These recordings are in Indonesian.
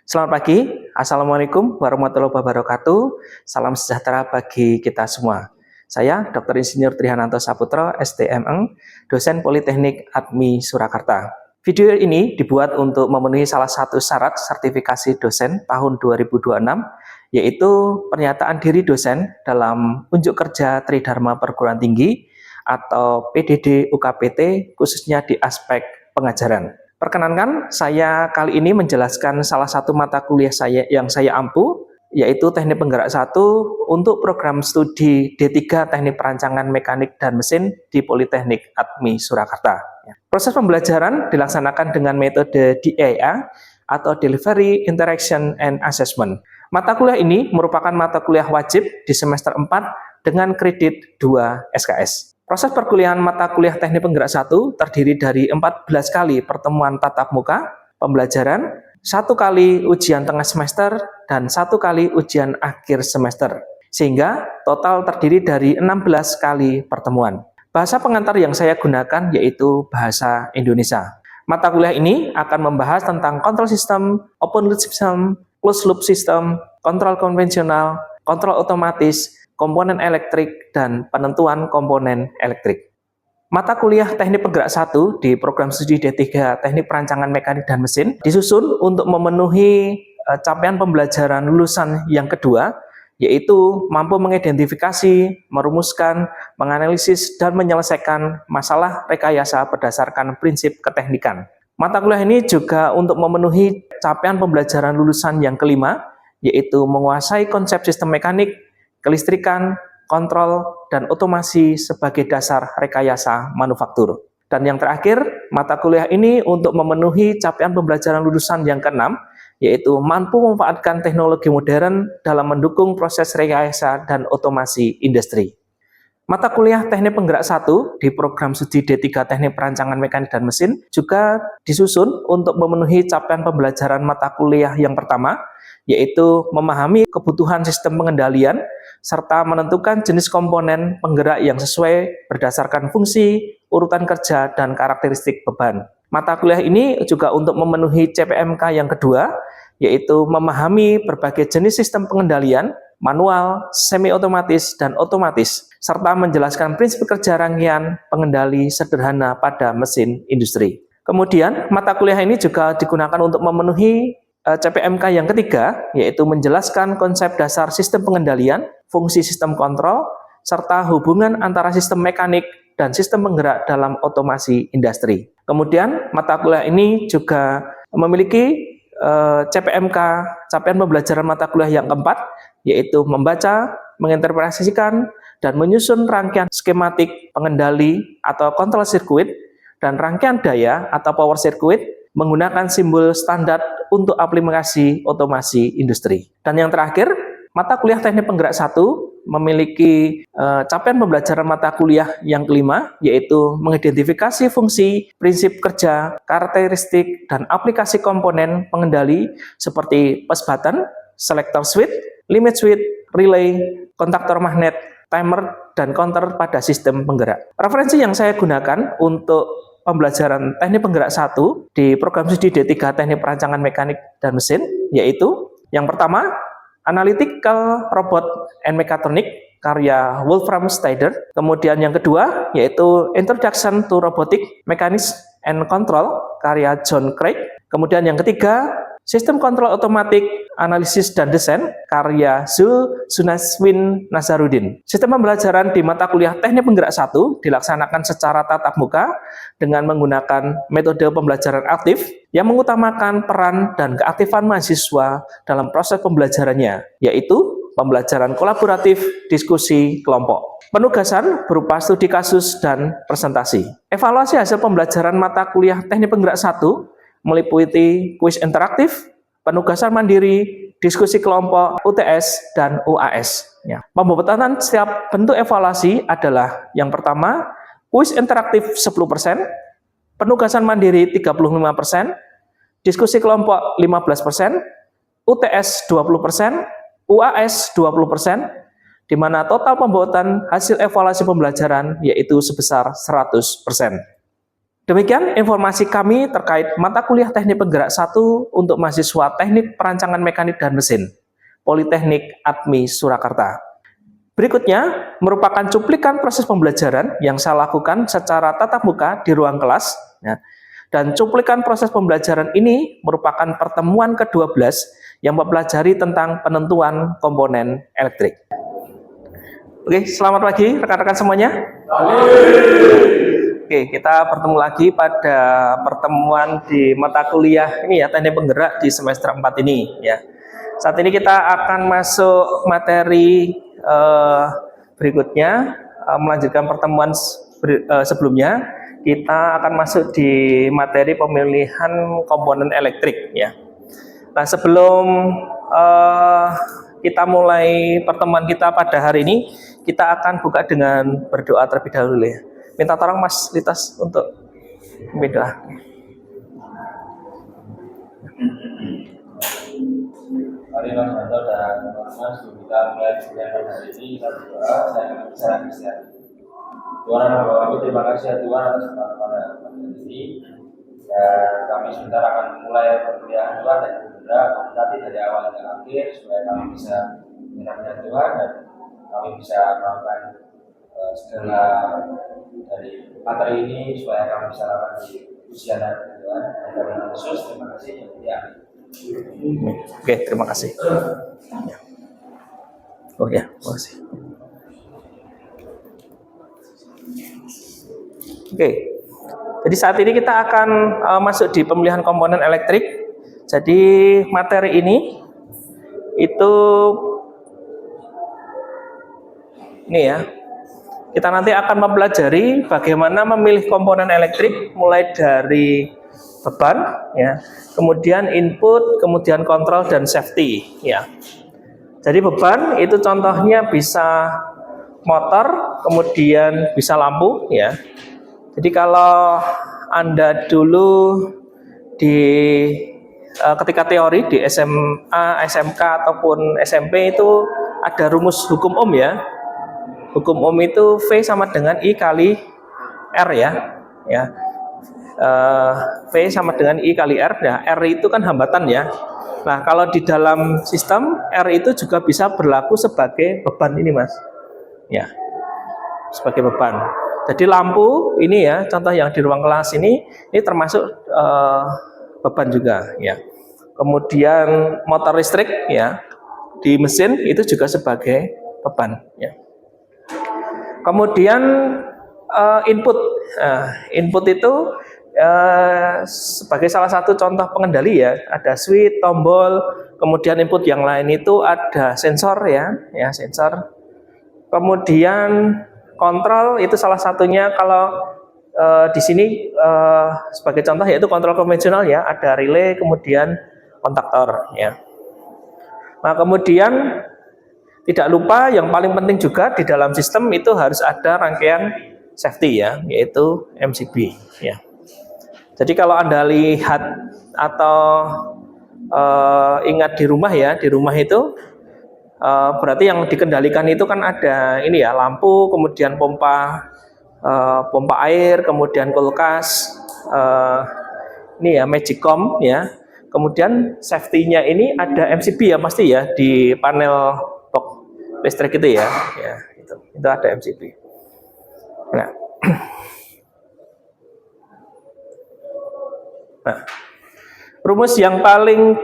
Selamat pagi, Assalamualaikum warahmatullahi wabarakatuh. Salam sejahtera bagi kita semua. Saya Dr. Insinyur Trihananto Saputro, STMN, dosen Politeknik Admi Surakarta. Video ini dibuat untuk memenuhi salah satu syarat sertifikasi dosen tahun 2026, yaitu pernyataan diri dosen dalam unjuk kerja Tridharma Perguruan Tinggi atau PDD UKPT, khususnya di aspek pengajaran. Perkenankan, saya kali ini menjelaskan salah satu mata kuliah yang saya ampu, yaitu Teknik Penggerak 1 untuk program studi D3 Teknik Perancangan Mekanik dan Mesin di Politeknik Admi Surakarta. Proses pembelajaran dilaksanakan dengan metode DIA atau Delivery, Interaction, and Assessment. Mata kuliah ini merupakan mata kuliah wajib di semester 4 dengan kredit 2 SKS. Proses perkuliahan mata kuliah Teknik Penggerak 1 terdiri dari 14 kali pertemuan tatap muka, pembelajaran, 1 kali ujian tengah semester, dan 1 kali ujian akhir semester. Sehingga total terdiri dari 16 kali pertemuan. Bahasa pengantar yang saya gunakan yaitu bahasa Indonesia. Mata kuliah ini akan membahas tentang kontrol sistem, open loop system, closed loop system, kontrol konvensional, kontrol otomatis, komponen elektrik, dan penentuan komponen elektrik. Mata kuliah Teknik Penggerak 1 di program studi D3 Teknik Perancangan Mekanik dan Mesin disusun untuk memenuhi capaian pembelajaran lulusan yang kedua, yaitu mampu mengidentifikasi, merumuskan, menganalisis, dan menyelesaikan masalah rekayasa berdasarkan prinsip keteknikan. Mata kuliah ini juga untuk memenuhi capaian pembelajaran lulusan yang kelima, yaitu menguasai konsep sistem mekanik, kelistrikan, kontrol, dan otomasi sebagai dasar rekayasa manufaktur. Dan yang terakhir, mata kuliah ini untuk memenuhi capaian pembelajaran lulusan yang keenam, yaitu mampu memanfaatkan teknologi modern dalam mendukung proses rekayasa dan otomasi industri. Mata kuliah Teknik Penggerak 1 di program studi D3 Teknik Perancangan Mekanik dan Mesin juga disusun untuk memenuhi capaian pembelajaran mata kuliah yang pertama, yaitu memahami kebutuhan sistem pengendalian, serta menentukan jenis komponen penggerak yang sesuai berdasarkan fungsi, urutan kerja, dan karakteristik beban. Mata kuliah ini juga untuk memenuhi CPMK yang kedua, yaitu memahami berbagai jenis sistem pengendalian, manual, semi-otomatis, dan otomatis, serta menjelaskan prinsip kerja rangkaian pengendali sederhana pada mesin industri. Kemudian, mata kuliah ini juga digunakan untuk memenuhi CPMK yang ketiga, yaitu menjelaskan konsep dasar sistem pengendalian, fungsi sistem kontrol, serta hubungan antara sistem mekanik dan sistem penggerak dalam otomasi industri. Kemudian, mata kuliah ini juga memiliki CPMK, capaian pembelajaran mata kuliah yang keempat, yaitu membaca, menginterpretasikan, dan menyusun rangkaian skematik pengendali atau kontrol sirkuit, dan rangkaian daya atau power circuit menggunakan simbol standar untuk aplikasi otomasi industri. Dan yang terakhir, mata kuliah Teknik Penggerak 1 memiliki capaian pembelajaran mata kuliah yang kelima, yaitu mengidentifikasi fungsi, prinsip kerja, karakteristik, dan aplikasi komponen pengendali seperti push button, selector switch, limit switch, relay, kontaktor magnet, timer, dan counter pada sistem penggerak. Referensi yang saya gunakan untuk pembelajaran Teknik Penggerak 1 di program studi D3 Teknik Perancangan Mekanik dan Mesin, yaitu yang pertama, Analytical Robot and Mechatronic karya Wolfram Steider. Kemudian yang kedua, yaitu Introduction to Robotic Mechanics and Control karya John Craig. Kemudian yang ketiga, Sistem Kontrol Otomatik, Analisis dan Desain karya Zul Sunaswin Nazarudin. Sistem pembelajaran di mata kuliah Teknik Penggerak 1 dilaksanakan secara tatap muka dengan menggunakan metode pembelajaran aktif yang mengutamakan peran dan keaktifan mahasiswa dalam proses pembelajarannya, yaitu pembelajaran kolaboratif, diskusi, kelompok. Penugasan berupa studi kasus dan presentasi. Evaluasi hasil pembelajaran mata kuliah Teknik Penggerak 1 meliputi kuis interaktif, penugasan mandiri, diskusi kelompok, UTS, dan UAS. Pembobotatan setiap bentuk evaluasi adalah yang pertama, kuis interaktif 10%, penugasan mandiri 35%, diskusi kelompok 15%, UTS 20%, UAS 20%, di mana total pembobotan hasil evaluasi pembelajaran yaitu sebesar 100%. Demikian informasi kami terkait mata kuliah Teknik Penggerak 1 untuk mahasiswa Teknik Perancangan Mekanik dan Mesin, Politeknik ATMI Surakarta. Berikutnya merupakan cuplikan proses pembelajaran yang saya lakukan secara tatap muka di ruang kelas. Ya. Dan cuplikan proses pembelajaran ini merupakan pertemuan ke-12 yang mempelajari tentang penentuan komponen elektrik. Oke, selamat pagi rekan-rekan semuanya. Oke, kita bertemu lagi pada pertemuan di mata kuliah ini ya, Teknik Penggerak di semester 4 ini ya. Saat ini kita akan masuk materi berikutnya, melanjutkan pertemuan sebelumnya. Kita akan masuk di materi pemilihan komponen elektrik ya. Nah, sebelum kita mulai pertemuan kita pada hari ini, kita akan buka dengan berdoa terlebih dahulu ya. Minta tolong Mas Litas untuk berdoa. Mari Mas Anto dan Mas kita mulai pertemuan hari ini. Kita berdoa dan bicara Kristen. Tuhan Bapa kami, terima kasih ya Tuhan atas kesempatan pada ini. Dan kami sebentar akan mulai perkuliahan Tuhan dan berdoa nanti dari awal hingga akhir supaya kami bisa menyerahkan Tuhan dan kami bisa melakukan segala dari materi ini supaya kami bisa lakukan di usia dan Tuhan. Dan kami Yesus, terima kasih ya. Oke, terima kasih. Oh ya, terima kasih. Oke, jadi saat ini kita akan masuk di pemilihan komponen elektrik. Jadi materi ini itu ini ya. Kita nanti akan mempelajari bagaimana memilih komponen elektrik mulai dari beban ya, kemudian input, kemudian kontrol dan safety ya. Jadi beban itu contohnya bisa motor, kemudian bisa lampu ya. Jadi kalau Anda dulu di ketika teori di SMA, SMK ataupun SMP itu ada rumus hukum Ohm ya. Hukum Ohm itu V sama dengan I kali R ya. V sama dengan I kali R. Nah, R itu kan hambatan ya. Nah, kalau di dalam sistem R itu juga bisa berlaku sebagai beban ini, Mas. Ya. Sebagai beban. Jadi lampu ini ya, contoh yang di ruang kelas ini termasuk beban juga ya. Kemudian motor listrik ya di mesin itu juga sebagai beban ya. Kemudian input, input itu sebagai salah satu contoh pengendali ya, ada switch, tombol, kemudian input yang lain itu ada sensor ya sensor. Kemudian kontrol itu salah satunya kalau di sini sebagai contoh yaitu kontrol konvensional ya, ada relay kemudian kontaktor ya. Nah, kemudian tidak lupa yang paling penting juga di dalam sistem itu harus ada rangkaian safety ya, yaitu MCB ya. Jadi kalau Anda lihat atau ingat di rumah ya, di rumah itu berarti yang dikendalikan itu kan ada ini ya, lampu, kemudian pompa air, kemudian kulkas, ini ya Magicom ya. Kemudian safety-nya ini ada MCB ya pasti ya di panel box listrik itu ya, itu ada MCB. Nah, rumus yang paling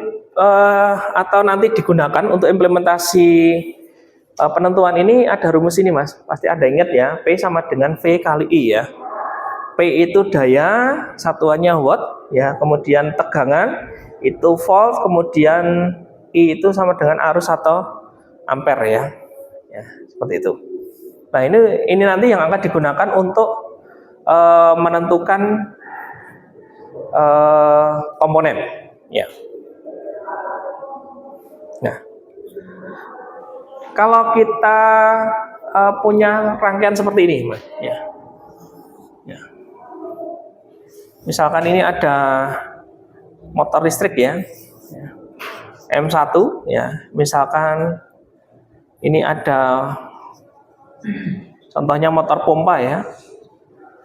atau nanti digunakan untuk implementasi penentuan ini ada rumus ini Mas, pasti ada ingat ya, P sama dengan V kali I ya. P itu daya, satuannya watt ya, kemudian tegangan itu volt, kemudian I itu sama dengan arus atau ampere ya, seperti itu. Nah ini nanti yang akan digunakan untuk menentukan komponen ya. Nah, kalau kita punya rangkaian seperti ini, Mas, ya. Misalkan ini ada motor listrik ya, M1 ya. Misalkan ini ada contohnya motor pompa ya.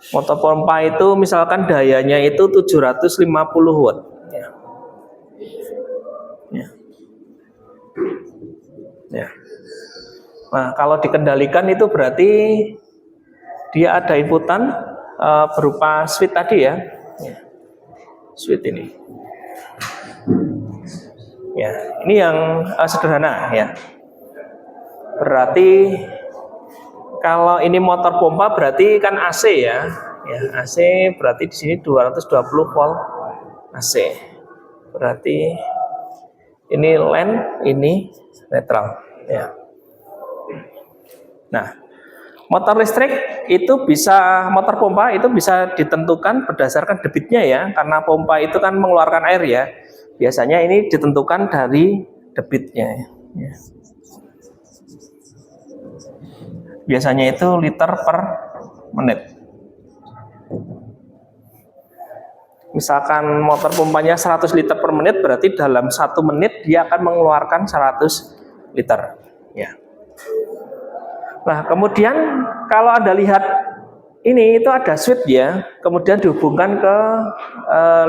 Motor pompa itu misalkan dayanya itu 750 watt. Ya. Ya. Ya. Nah, kalau dikendalikan itu berarti dia ada inputan berupa switch tadi ya. Ya. Switch ini. Ya, ini yang sederhana ya. Berarti kalau ini motor pompa berarti kan AC ya. Ya, AC berarti di sini 220 volt AC. Berarti ini line, ini netral ya. Nah, motor listrik itu bisa, motor pompa itu bisa ditentukan berdasarkan debitnya ya, karena pompa itu kan mengeluarkan air ya. Biasanya ini ditentukan dari debitnya ya. Biasanya itu liter per menit. Misalkan motor pompanya 100 liter per menit, berarti dalam 1 menit dia akan mengeluarkan 100 liter ya. Nah, kemudian kalau Anda lihat ini itu ada switch ya, kemudian dihubungkan ke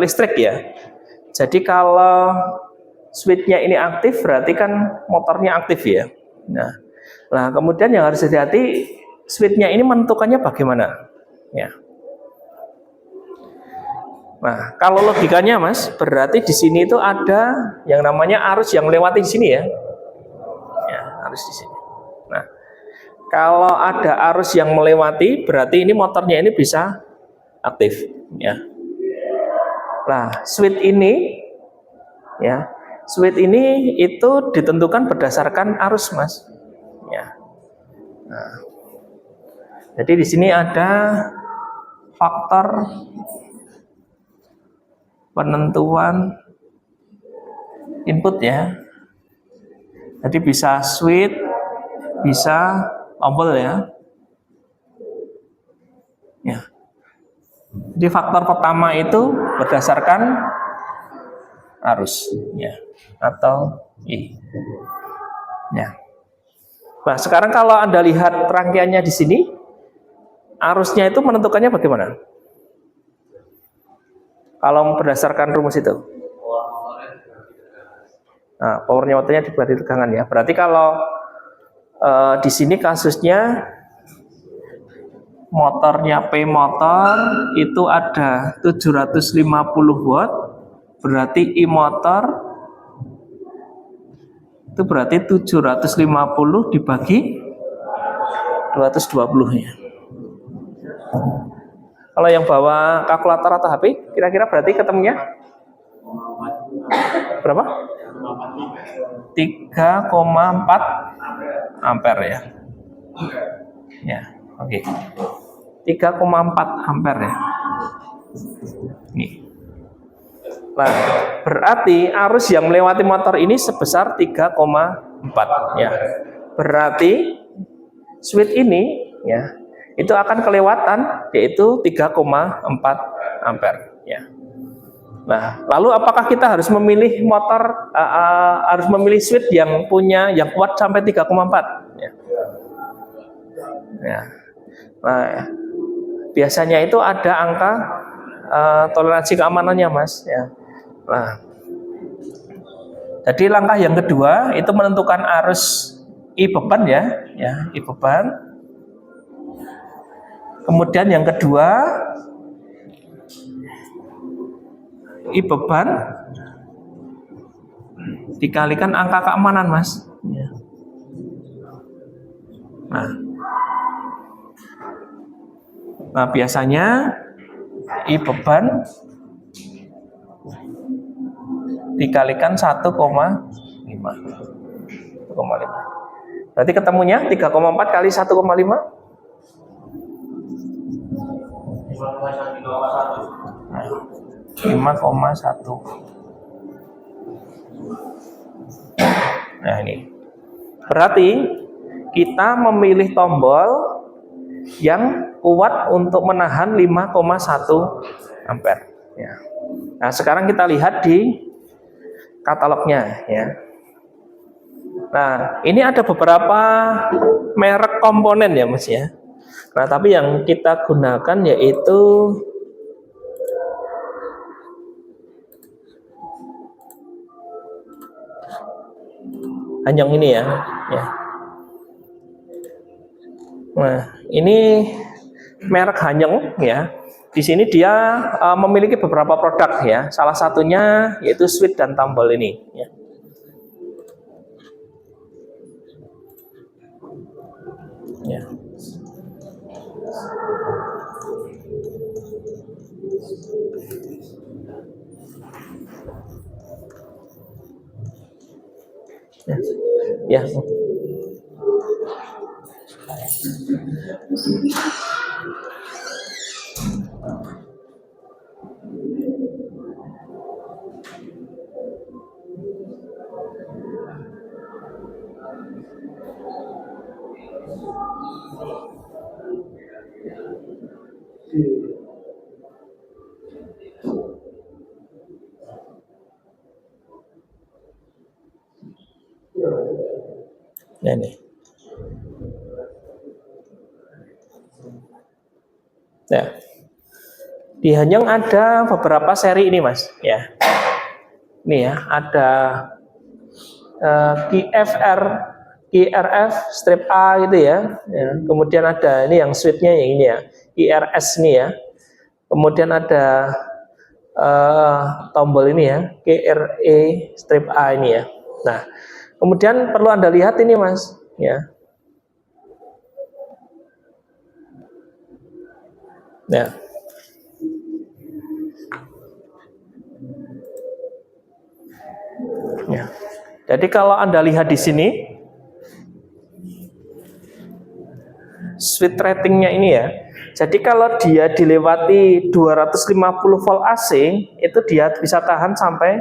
listrik ya. Jadi kalau switchnya ini aktif berarti kan motornya aktif ya. Nah, kemudian yang harus hati-hati, switchnya ini menentukannya bagaimana ya. Nah, kalau logikanya Mas, berarti di sini itu ada yang namanya arus yang melewati di sini ya. Ya, arus di sini. Nah, kalau ada arus yang melewati, berarti ini motornya ini bisa aktif ya. Nah, switch ini ya, switch ini itu ditentukan berdasarkan arus Mas. Ya. Nah, jadi di sini ada faktor penentuan input ya. Jadi bisa switch, bisa tombol ya. Ya. Jadi faktor pertama itu berdasarkan arus ya, atau I. Ya. Nah, sekarang kalau Anda lihat rangkaiannya di sini, arusnya itu menentukannya bagaimana? Kalau berdasarkan rumus itu. Nah, powernya motornya dibagi tegangan ya. Berarti kalau di sini kasusnya motornya P motor itu ada 750 watt, berarti I motor itu berarti 750 dibagi 220 ya. Kalau yang bawa kalkulator atau HP, kira-kira berarti ketemunya berapa? 3,4 ampere ya. Ya, oke. 3,4 ampere ya. Nih. Nah, berarti arus yang melewati motor ini sebesar 3,4 ya. Berarti switch ini ya, itu akan kelewatan yaitu 3,4 ampere ya. Nah, lalu apakah kita harus memilih motor harus memilih switch yang kuat sampai 3,4 ya. Ya. Nah, biasanya itu ada angka toleransi keamanannya Mas ya. Nah, jadi langkah yang kedua itu menentukan arus I beban ya, I beban. Kemudian yang kedua I beban dikalikan angka keamanan Mas. Ya. Nah, biasanya I beban dikalikan 1,5. Berarti ketemunya 3,4 kali 1,5. 5,1. Nah, ini. Berarti kita memilih tombol yang kuat untuk menahan 5,1 ampere ya. Nah, sekarang kita lihat di katalognya ya. Nah, ini ada beberapa merek komponen ya Mas ya. Nah, tapi yang kita gunakan yaitu Hanyong ini ya. Nah, ini merek Hanyong ya. Di sini dia memiliki beberapa produk ya. Salah satunya yaitu switch dan tombol ini ya. Ya. Ya. Ya, nih. Ya. Di Hanyong ada beberapa seri ini, Mas. Ya. Ini ya, ada IRF strip A gitu ya. Kemudian ada ini yang switch-nya yang ini ya, IRS ini ya. Kemudian ada tombol ini ya, KRE strip A ini ya. Nah, kemudian perlu Anda lihat ini, Mas, ya. Ya. Ya. Jadi kalau Anda lihat di sini switch ratingnya ini ya. Jadi kalau dia dilewati 250 volt AC, itu dia bisa tahan sampai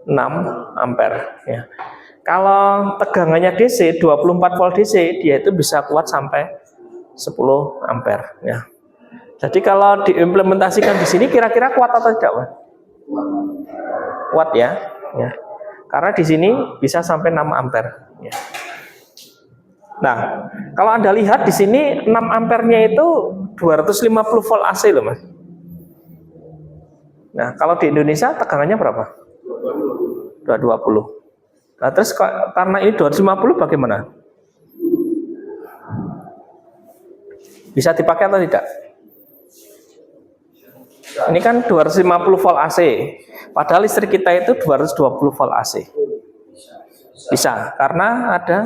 6 ampere ya. Kalau tegangannya DC 24 volt DC, dia itu bisa kuat sampai 10 ampere ya. Jadi kalau diimplementasikan di sini kira-kira kuat atau tidak, Mas? Kuat ya. Ya. Karena di sini bisa sampai 6 ampere ya. Nah, kalau Anda lihat di sini 6 ampernya itu 250 volt AC loh, Mas. Nah, kalau di Indonesia tegangannya berapa? 220. Nah, terus karena ini 250 bagaimana? Bisa dipakai atau tidak? Ini kan 250 volt AC. Padahal listrik kita itu 220 volt AC. Bisa, karena ada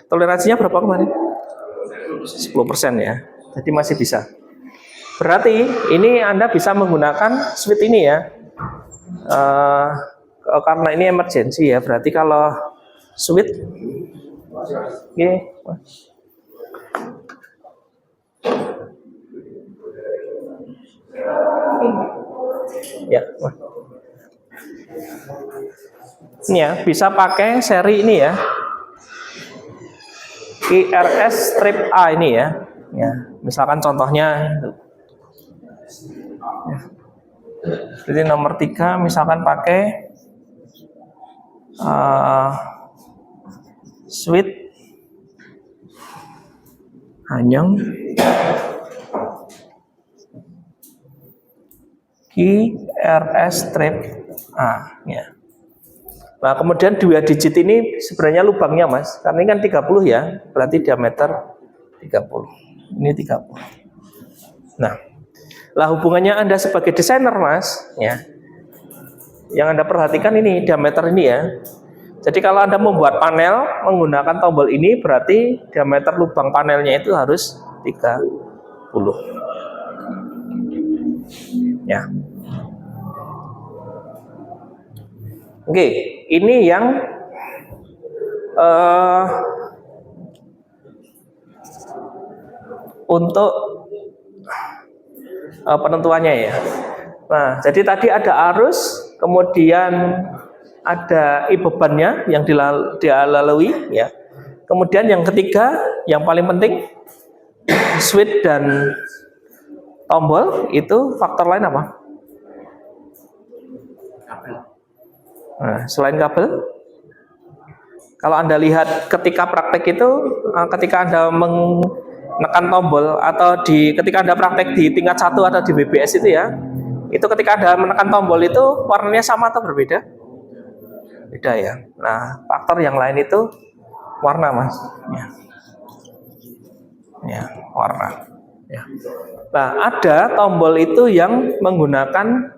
toleransinya berapa kemarin? 10% ya. Jadi masih bisa. Berarti ini Anda bisa menggunakan switch ini ya. Karena ini emergency ya. Berarti kalau switch ya. Ini ya, bisa pakai seri ini ya. IRS strip A ini ya. Ya, misalkan contohnya itu. Ya. Jadi nomor 3 misalkan pakai switch Hanyong IRS strip A ya. Nah, kemudian 2 digit ini sebenarnya lubangnya, Mas. Karena ini kan 30 ya, berarti diameter 30. Ini 30. Nah, lah hubungannya Anda sebagai desainer, Mas, ya. Yang Anda perhatikan ini diameter ini ya. Jadi kalau Anda membuat panel menggunakan tombol ini, berarti diameter lubang panelnya itu harus 30. Ya. Oke, ini yang untuk penentuannya ya. Nah, jadi tadi ada arus, kemudian ada bebannya yang dilalui ya. Kemudian yang ketiga, yang paling penting, switch dan tombol itu faktor lain apa? Nah, selain kabel, kalau Anda lihat ketika praktek itu, ketika Anda menekan tombol atau ketika Anda praktek di tingkat 1 atau di BBS itu ya, itu ketika Anda menekan tombol itu warnanya sama atau berbeda? Beda ya. Nah, faktor yang lain itu warna, Mas. Ya, warna. Ya. Nah, ada tombol itu yang menggunakan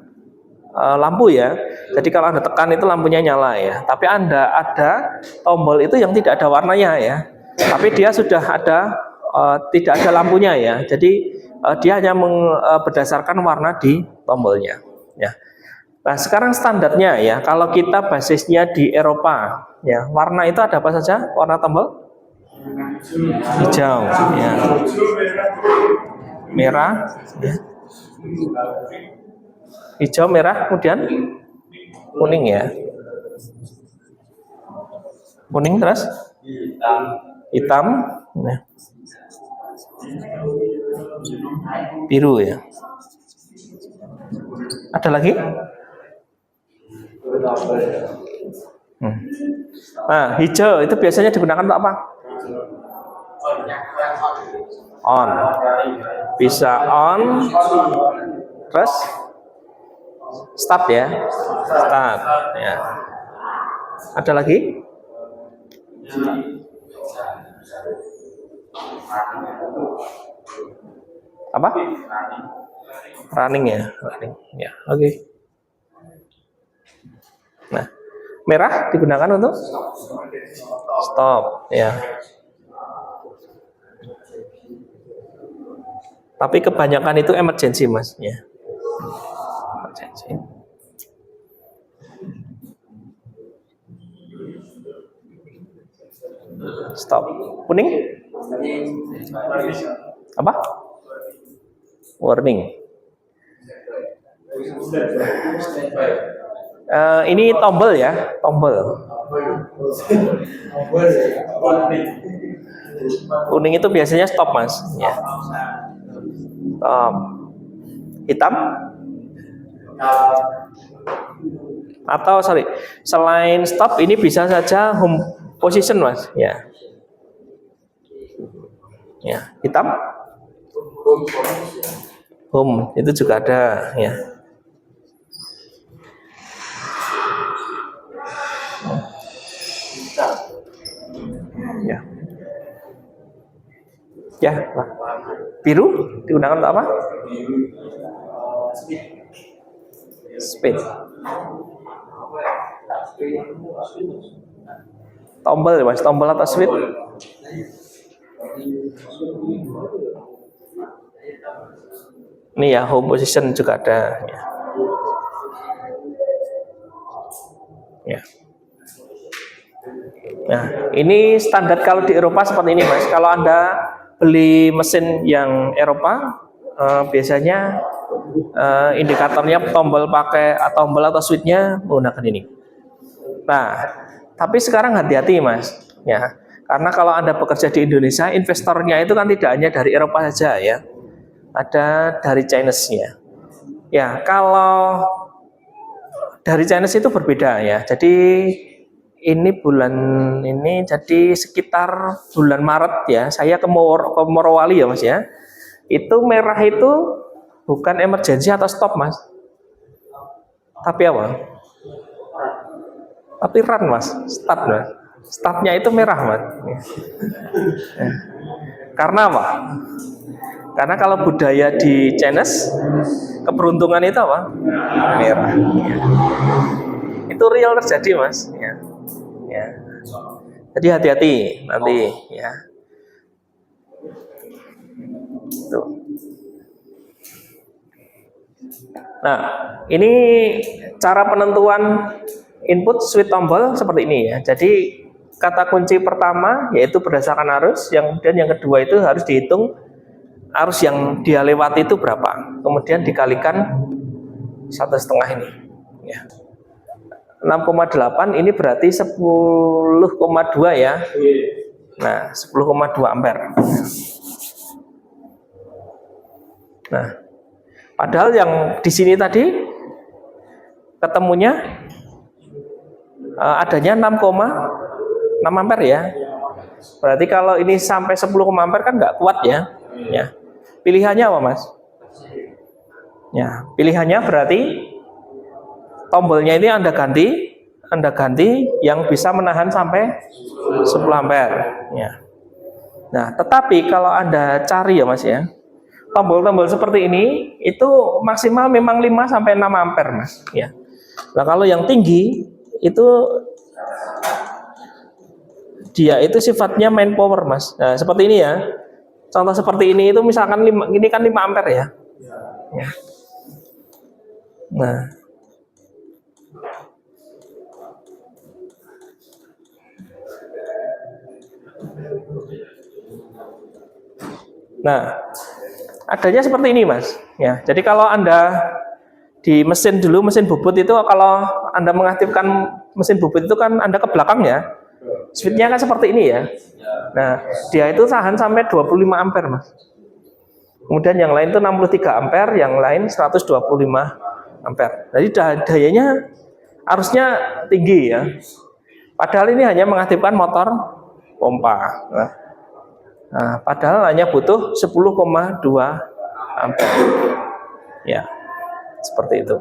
lampu ya. Jadi kalau Anda tekan itu lampunya nyala ya. Tapi ada tombol itu yang tidak ada warnanya ya. Tapi dia sudah ada tidak ada lampunya ya. Jadi dia hanya berdasarkan warna di tombolnya ya. Nah, sekarang standarnya ya, kalau kita basisnya di Eropa ya, warna itu ada apa saja? Warna tombol? Hijau ya. Merah ya. Hijau, merah, kemudian kuning ya. Kuning terus hitam ya. Biru ya. Ada lagi? Nah, hijau itu biasanya digunakan untuk apa? On. Bisa on. Terus start ya. Start ya. Ada lagi? Apa? Running ya. Running. Ya, oke. Nah, merah digunakan untuk stop ya. Tapi kebanyakan itu emergency, Mas ya. Emergency. Stop. Kuning? Apa? Warning. Ini tombol ya, tombol. Kuning itu biasanya stop, Mas. Ya. Stop. Hitam? Atau selain stop ini bisa saja home position, Mas. Ya. Ya, hitam? Home itu juga ada ya. Ya. Ya, Pak. Biru digunakan untuk apa? Speed. Tombol, Mas. Tombol atau speed? Ini ya, home position juga ada ya. Ya. Nah, ini standar kalau di Eropa seperti ini, Mas. Kalau Anda beli mesin yang Eropa, biasanya indikatornya tombol atau switch-nya menggunakan ini. Nah, tapi sekarang hati-hati, Mas. Ya, karena kalau Anda bekerja di Indonesia, investornya itu kan tidak hanya dari Eropa saja ya. Ada dari Chinese-nya. Ya, kalau dari Chinese itu berbeda ya. Jadi ini bulan ini, jadi sekitar bulan Maret ya, saya ke Morowali ya, Mas ya. Itu merah itu bukan emergency atau stop, Mas. Tapi apa? Tapi run, Mas. Start, Mas. Startnya itu merah, Mas. Ya. Karena apa? Karena kalau budaya di Chinese, keberuntungan itu apa? Merah. Ya. Itu real terjadi, Mas. Ya. Ya. Jadi hati-hati nanti ya. Tuh. Nah, ini cara penentuan input switch tombol seperti ini ya. Jadi kata kunci pertama yaitu berdasarkan arus, kemudian yang kedua itu harus dihitung arus yang dia lewati itu berapa, kemudian dikalikan 1,5 ini ya. 6,8 ini berarti 10,2 ya. Nah, 10,2 ampere. Nah, padahal yang di sini tadi ketemunya adanya 6,6 ampere ya. Berarti kalau ini sampai 10 ampere kan nggak kuat ya. Ya. Pilihannya apa, Mas? Ya, pilihannya berarti tombolnya ini Anda ganti yang bisa menahan sampai 10 ampere. Ya. Nah, tetapi kalau Anda cari ya Mas ya, tombol-tombol seperti ini itu maksimal memang 5 sampai 6 ampere Mas ya. Nah, kalau yang tinggi itu dia itu sifatnya main power Mas. Nah, seperti ini ya. Contoh seperti ini itu misalkan 5, ini kan 5 ampere ya. Ya. Nah, adanya seperti ini Mas. Ya, jadi kalau Anda di mesin dulu, mesin bubut itu kalau Anda mengaktifkan mesin bubut itu kan Anda ke belakang ya. Switch-nya kan seperti ini ya. Nah, dia itu tahan sampai 25 ampere Mas. Kemudian yang lain itu 63 ampere, yang lain 125 ampere. Jadi dayanya harusnya tinggi ya. Padahal ini hanya mengaktifkan motor pompa. Nah, padahal hanya butuh 10,2 ampere. Ya, seperti itu.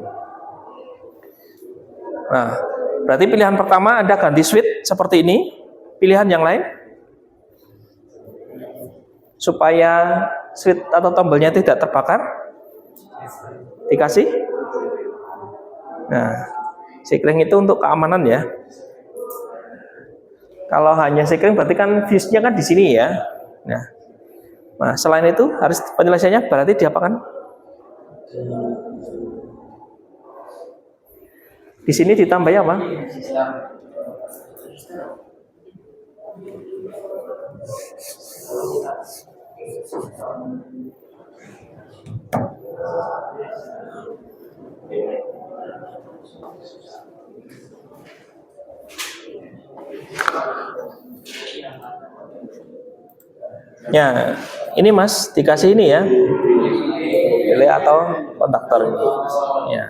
Nah, berarti pilihan pertama Anda ganti switch seperti ini. Pilihan yang lain supaya switch atau tombolnya tidak terbakar dikasih. Nah, sekring itu untuk keamanan ya. Kalau hanya sekring berarti kan fuse-nya kan di sini ya. Nah, selain itu harus penyelesaiannya berarti diapakan? Di sini ditambah apa? Ya, ini Mas dikasih ini ya, relay atau kontaktor ini. Ya.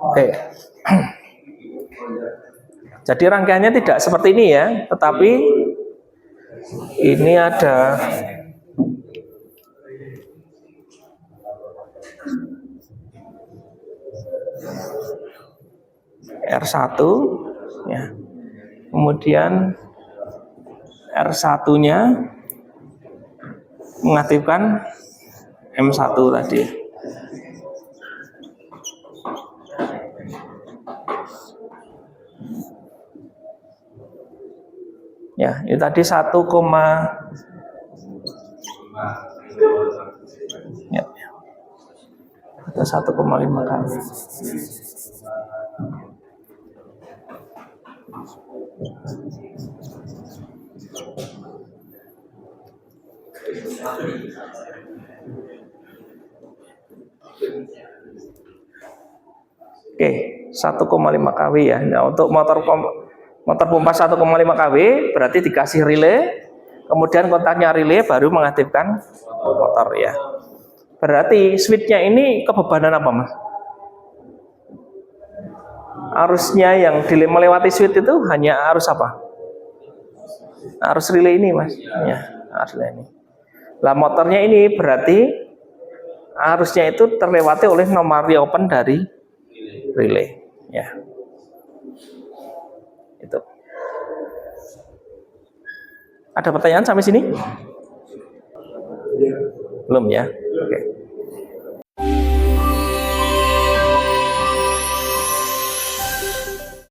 Oke. Jadi rangkaiannya tidak seperti ini ya, tetapi ini ada R1 ya. Kemudian R1-nya mengaktifkan M1 tadi. Ya, ini tadi 1, ya, ada 1,5 kali. Oke, 1,5 kW ya. Nah, untuk motor pompa 1,5 kW berarti dikasih relay, kemudian kontaknya relay baru mengaktifkan motor ya. Berarti switch-nya ini kebebanan apa Mas? Arusnya yang melewati switch itu hanya arus apa? Arus relay ini Mas. Ya, arus relay ini. Lah motornya ini berarti arusnya itu terlewati oleh nomor open dari relay ya. Itu. Ada pertanyaan sampai sini? Belum ya?